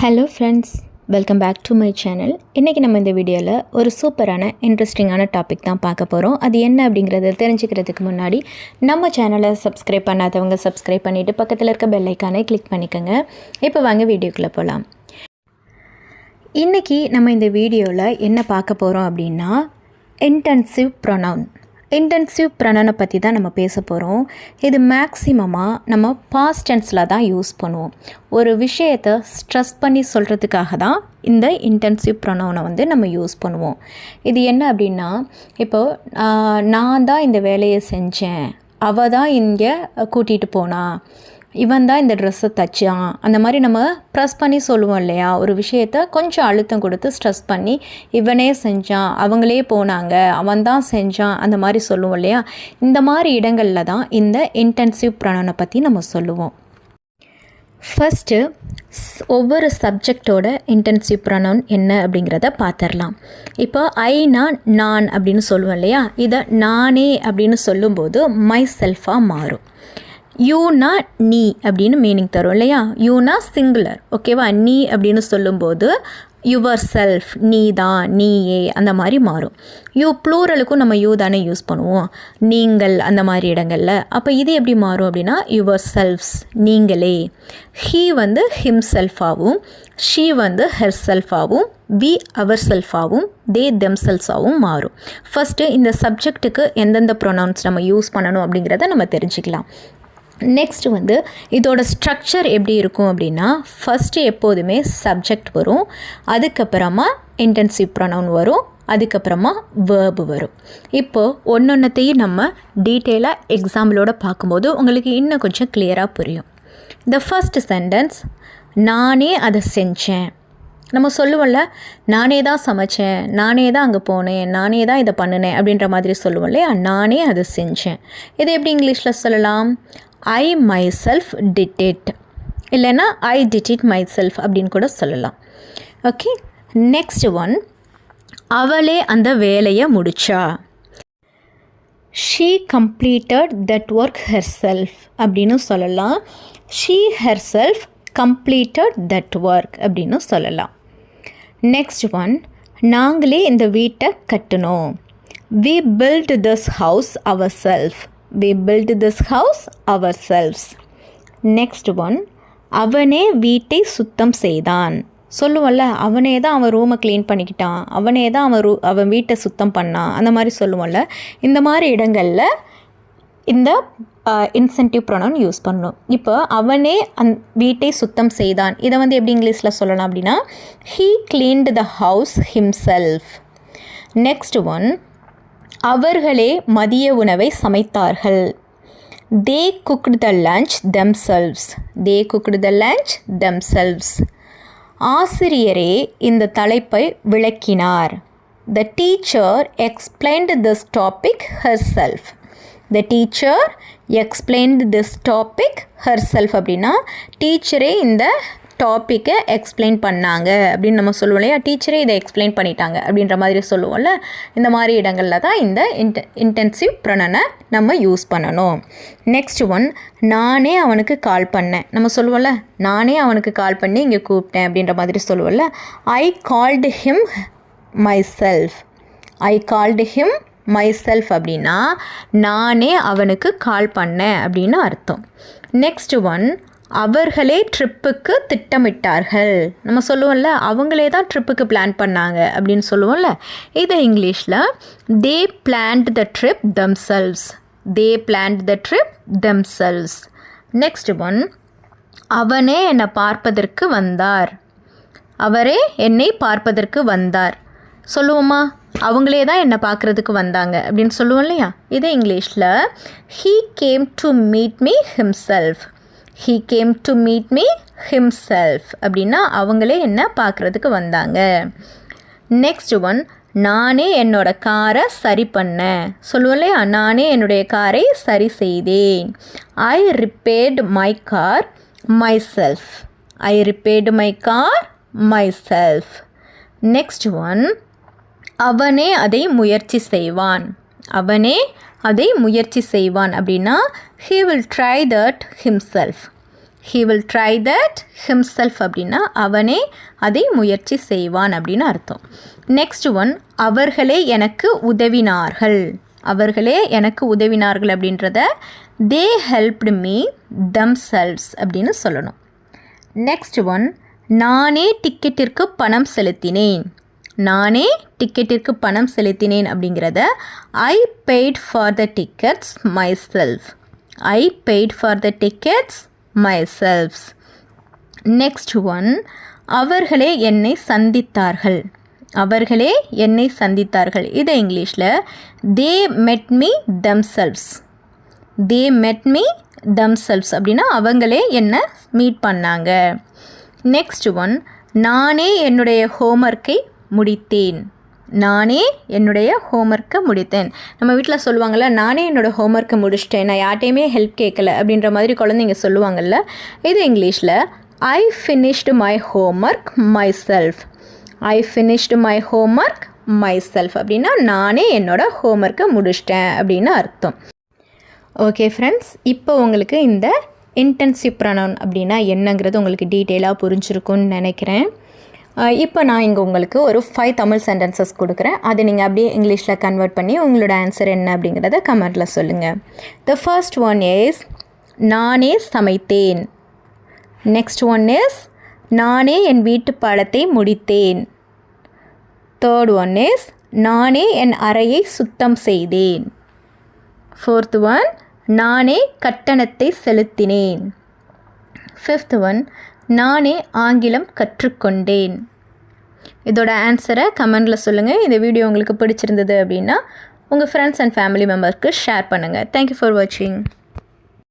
Hello friends, welcome back to my channel. இன்றைக்கி நம்ம இந்த வீடியோவில் ஒரு சூப்பரான இன்ட்ரெஸ்டிங்கான டாபிக் தான் பார்க்க போகிறோம். அது என்ன அப்படிங்கிறத தெரிஞ்சுக்கிறதுக்கு முன்னாடி நம்ம சேனலை சப்ஸ்கிரைப் பண்ணாதவங்க சப்ஸ்கிரைப் பண்ணிவிட்டு பக்கத்தில் இருக்க பெல் ஐக்கானை கிளிக் பண்ணிக்கோங்க. இப்போ வாங்க வீடியோக்குள்ளே போகலாம். இன்றைக்கி நம்ம இந்த வீடியோவில் என்ன பார்க்க போகிறோம் அப்படின்னா இன்டென்சிவ் ப்ரொனவுன். இன்டென்சிவ் ப்ரொனவுனை பற்றி தான் நம்ம பேச போகிறோம். இது மேக்ஸிமமாக நம்ம பாஸ்ட் டென்ஸில் தான் யூஸ் பண்ணுவோம். ஒரு விஷயத்தை ஸ்ட்ரெஸ் பண்ணி சொல்கிறதுக்காக தான் இந்த இன்டென்சிவ் ப்ரொனவுனை நம்ம யூஸ் பண்ணுவோம். இது என்ன அப்படின்னா, இப்போது நான் தான் இந்த வேலையை செஞ்சேன், அவள் தான் இங்கே கூட்டிகிட்டு போனா, இவன் தான் இந்த ட்ரெஸ்ஸை தைச்சான், அந்த மாதிரி நம்ம ப்ரெஸ் பண்ணி சொல்லுவோம் இல்லையா. ஒரு விஷயத்தை கொஞ்சம் அழுத்தம் கொடுத்து ஸ்ட்ரெஸ் பண்ணி இவனே செஞ்சான், அவங்களே போனாங்க, அவன் தான் செஞ்சான், அந்த மாதிரி சொல்லுவோம் இல்லையா. இந்த மாதிரி இடங்களில் தான் இந்த இன்டென்சிவ் ப்ரொனவுனை பற்றி நம்ம சொல்லுவோம். ஃபஸ்ட்டு ஒவ்வொரு சப்ஜெக்டோட இன்டென்சிவ் ப்ரொனவுன் என்ன அப்படிங்கிறத பார்த்துடலாம். இப்போ ஐனா நான் அப்படின்னு சொல்லுவோம் இல்லையா. இதை நானே அப்படின்னு சொல்லும்போது மை செல்ஃபாக மாறும். யூனா நீ அப்படின்னு மீனிங் தரும் இல்லையா. யூனா சிங்குலர், ஓகேவா. நீ அப்படின்னு சொல்லும்போது யுவர் செல்ஃப், நீ தான், நீயே, அந்த மாதிரி மாறும். யூ ப்ளூரலுக்கும் நம்ம யூ தானே யூஸ் பண்ணுவோம், நீங்கள், அந்த மாதிரி இடங்களில். அப்போ இது எப்படி மாறும் அப்படின்னா யுவர் செல்ஃப்ஸ், நீங்களே. ஹீ ஹிம் செல்ஃபாகவும், ஷீ ஹெர் செல்ஃபாகவும், வி அவர் செல்ஃபாகவும், தே தெம் செல்ஸாகவும் மாறும். ஃபஸ்ட்டு இந்த சப்ஜெக்ட்டுக்கு எந்தெந்த ப்ரொனவுன்ஸ் நம்ம யூஸ் பண்ணணும் அப்படிங்கிறத நம்ம தெரிஞ்சுக்கலாம். நெக்ஸ்ட்டு இதோட ஸ்ட்ரக்சர் எப்படி இருக்கும் அப்படின்னா, ஃபஸ்ட்டு எப்போதுமே சப்ஜெக்ட் வரும், அதுக்கப்புறமா இன்டென்சிவ் ப்ரொனவுன் வரும், அதுக்கப்புறமா வேர்பு வரும். இப்போது ஒன்றொன்றத்தையும் நம்ம டீட்டெயிலாக எக்ஸாம்பிளோட பார்க்கும்போது உங்களுக்கு இன்னும் கொஞ்சம் கிளியராக புரியும். த ஃபஸ்ட் சென்டென்ஸ், நானே அதை செஞ்சேன். நம்ம சொல்லுவோம்ல, நானே தான் சமைச்சேன், நானே தான் அங்கே போனேன், நானே தான் இதை பண்ணினேன் அப்படின்ற மாதிரி சொல்லுவோம் இல்லையா. நானே அதை செஞ்சேன். இதை எப்படி இங்கிலீஷில் சொல்லலாம்? I myself did it, இல்லைன்னா I did it myself அப்படின்னு கூட சொல்லலாம். ஓகே. நெக்ஸ்ட் ஒன், அவளே அந்த வேலையை முடிச்சா. She completed that work herself அப்படின்னு சொல்லலாம். She herself completed that work அப்படின்னு சொல்லலாம். நெக்ஸ்ட் ஒன், நாங்களே இந்த வீட்டை கட்டினோம். We built this house our self. We built this house ourselves. Next one, அவனே வீட்டை சுத்தம் செய்தான். சொல்லுவோம்ல, அவனே தான் அவன் ரூமை க்ளீன் பண்ணிக்கிட்டான், அவனே தான் அவன் வீட்டை சுத்தம் பண்ணான், அந்த மாதிரி சொல்லுவோம்ல. இந்த மாதிரி இடங்களில் இந்த இன்சென்டிவ் ப்ரொனவுன் யூஸ் பண்ணணும். இப்போ அவனே வீட்டை சுத்தம் செய்தான், இதை எப்படி இங்கிலீஷில் சொல்லலாம் அப்படின்னா he cleaned the house himself. Next one, அவர்களே மதிய உணவை சமைத்தார்கள். They cooked the lunch themselves. They cooked the lunch themselves. ஆசிரியரே இந்த தலைப்பை விளக்கினார். The teacher explained this topic herself. The teacher explained this topic herself அப்படின்னா டீச்சரே இந்த டாப்பிக்கை எக்ஸ்பிளைன் பண்ணாங்க அப்படின்னு நம்ம சொல்லுவோம் இல்லையா. டீச்சரே இதை எக்ஸ்பிளைன் பண்ணிட்டாங்க அப்படின்ற மாதிரி சொல்லுவோம்ல. இந்த மாதிரி இடங்களில் தான் இந்த இன்டென்சிவ் ப்ரொனவுனை நம்ம யூஸ் பண்ணணும். நெக்ஸ்ட் ஒன், நானே அவனுக்கு கால் பண்ணேன். நம்ம சொல்லுவோம்ல, நானே அவனுக்கு கால் பண்ணி இங்கே கூப்பிட்டேன் அப்படின்ற மாதிரி சொல்லுவோம்ல. ஐ called him my self. I called him my self அப்படின்னா நானே அவனுக்கு கால் பண்ணேன் அப்படின்னு அர்த்தம். நெக்ஸ்ட் ஒன், அவர்களே ட்ரிப்புக்கு திட்டமிட்டார்கள். நம்ம சொல்லுவோம்ல, அவங்களே தான் ட்ரிப்புக்கு பிளான் பண்ணாங்க அப்படின்னு சொல்லுவோம்ல. இதை இங்கிலீஷில் they planned the trip themselves. They planned the trip themselves. Next one, அவனே என்னை பார்ப்பதற்கு வந்தார். அவரே என்னை பார்ப்பதற்கு வந்தார். சொல்லுவோமா, அவங்களே தான் என்னை பார்க்குறதுக்கு வந்தாங்க அப்படின்னு சொல்லுவோம் இல்லையா. இதை இங்கிலீஷில் he came to meet me himself. he came to meet me himself அப்படின்னா அவங்களே என்ன பார்க்குறதுக்கு வந்தாங்க. நெக்ஸ்ட் ஒன், நானே என்னோட காரை சரி பண்ணேன். சொல்லுவோம் இல்லையா, நானே என்னுடைய காரை சரி செய்தேன். I repaired my car myself. I repaired my car myself. Next one, அவனே அதை முயற்சி செய்வான். அவனே அதை முயற்சி செய்வான் அப்படின்னா he will try that himself. he will try that himself அப்படின்னா அவனே அதை முயற்சி செய்வான் அப்படின்னு அர்த்தம். நெக்ஸ்ட் ஒன், அவர்களே எனக்கு உதவினார்கள். அவர்களே எனக்கு உதவினார்கள் அப்படின்றத they helped me themselves அப்படின்னு சொல்லணும். நெக்ஸ்ட் ஒன், நானே டிக்கெட்டிற்கு பணம் செலுத்தினேன். நானே டிக்கெட்டிற்கு பணம் செலுத்தினேன் அப்படிங்கிறத I paid for the tickets myself. I paid for the tickets myself. Next one, அவர்களே என்னை சந்தித்தார்கள். அவர்களே என்னை சந்தித்தார்கள். இதை இங்கிலீஷில் they met me themselves. they met me themselves அப்படின்னா அவங்களே என்னை மீட் பண்ணாங்க. நெக்ஸ்ட் ஒன், நானே என்னுடைய ஹோம்ஒர்க்கை முடித்தேன். நானே என்னுடைய ஹோம்ஒர்க்கை முடித்தேன். நம்ம வீட்டில் சொல்லுவாங்கள்ல, நானே என்னோடய ஹோம்ஒர்க்கை முடிச்சிட்டேன், நான் யார்ட்டையுமே ஹெல்ப் கேட்கல அப்படின்ற மாதிரி குழந்தைங்க சொல்லுவாங்கள்ல. இது இங்கிலீஷில் I finished my homework myself. I finished my homework myself அப்படின்னா நானே என்னோடய ஹோம்ஒர்க்கை முடிச்சிட்டேன் அப்படின்னு அர்த்தம். ஓகே ஃப்ரெண்ட்ஸ், இப்போ உங்களுக்கு இந்த இன்டென்சிவ் ப்ரொனவுன் அப்படின்னா என்னங்கிறது உங்களுக்கு டீட்டெயிலாக புரிஞ்சிருக்கும்னு நினைக்கிறேன். இப்போ நான் இங்கே உங்களுக்கு ஒரு 5 தமிழ் சென்டென்சஸ் கொடுக்குறேன். அதை நீங்கள் அப்படியே இங்கிலீஷில் கன்வெர்ட் பண்ணி உங்களோட ஆன்சர் என்ன அப்படிங்கிறத கமெண்ட்டில் சொல்லுங்கள். த ஃபர்ஸ்ட் ஒன் இஸ் நானே சமைத்தேன். நெக்ஸ்ட் ஒன் இஸ் நானே என் வீட்டு பாடத்தை முடித்தேன். தேர்ட் ஒன் இஸ் நானே என் அறையை சுத்தம் செய்தேன். ஃபோர்த் ஒன், நானே கட்டணத்தை செலுத்தினேன். ஃபிஃப்த் ஒன், நானே ஆங்கிலம் கற்றுக்கொண்டேன். இதோட ஆன்சரை கமெண்டில் சொல்லுங்கள். இந்த வீடியோ உங்களுக்கு பிடிச்சிருந்தது அப்படின்னா உங்கள் ஃப்ரெண்ட்ஸ் அண்ட் ஃபேமிலி மெம்பருக்கு ஷேர் பண்ணுங்கள். தேங்க்யூ ஃபார் வாட்சிங்.